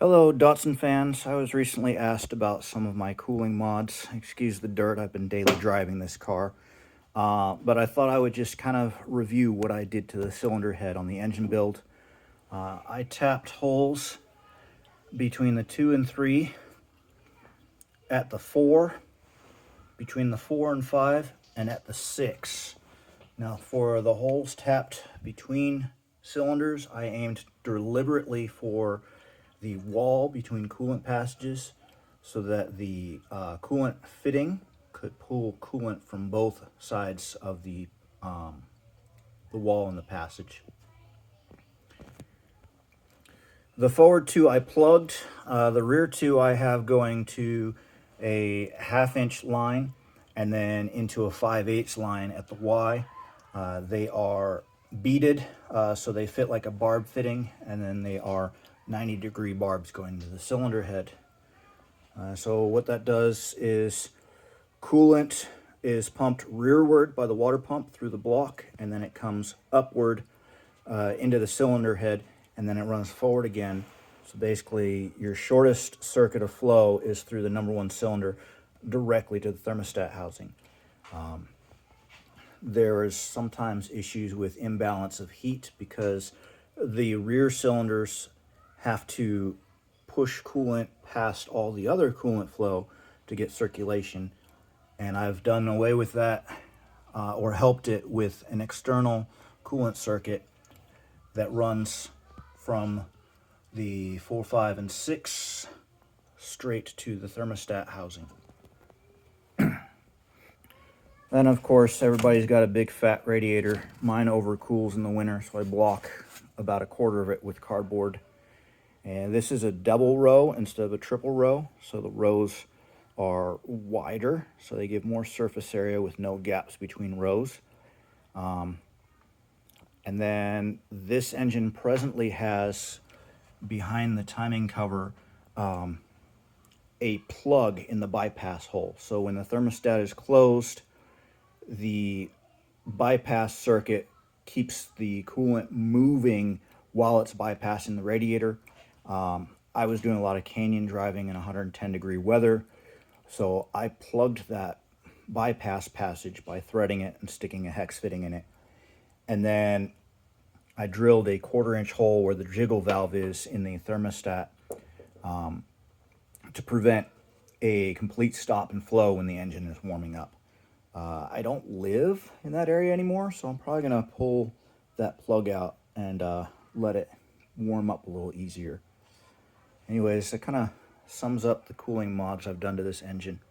Hello, Datsun fans. I was recently asked about some of my cooling mods. Excuse the dirt, I've been daily driving this car. But I thought I would just kind of review what I did to the cylinder head on the engine build. I tapped holes between the 2 and 3, at the 4, between the 4 and 5, and at the 6. Now, for the holes tapped between cylinders, I aimed deliberately for the wall between coolant passages so that the coolant fitting could pull coolant from both sides of the wall and the passage. The forward two I plugged. The rear two I have going to a 1/2 inch line and then into a 5/8 line at the Y. They are beaded, so they fit like a barb fitting, and then they are 90-degree barbs going to the cylinder head. So what that does is coolant is pumped rearward by the water pump through the block, and then it comes upward into the cylinder head, and then it runs forward again. So basically, your shortest circuit of flow is through the number 1 cylinder directly to the thermostat housing. There is sometimes issues with imbalance of heat because the rear cylinders have to push coolant past all the other coolant flow to get circulation. And I've done away with that or helped it with an external coolant circuit that runs from the 4, 5, and 6 straight to the thermostat housing. Then, of course, everybody's got a big fat radiator. Mine overcools in the winter, so I block about 1/4 of it with cardboard. And this is a double row instead of a triple row, so the rows are wider, so they give more surface area with no gaps between rows. And then this engine presently has, behind the timing cover, a plug in the bypass hole. So when the thermostat is closed, the bypass circuit keeps the coolant moving while it's bypassing the radiator. I was doing a lot of canyon driving in 110-degree weather, so I plugged that bypass passage by threading it and sticking a hex fitting in it. And then I drilled a 1/4 inch hole where the jiggle valve is in the thermostat to prevent a complete stop and flow when the engine is warming up. I don't live in that area anymore, so I'm probably going to pull that plug out and let it warm up a little easier. Anyways, that kind of sums up the cooling mods I've done to this engine.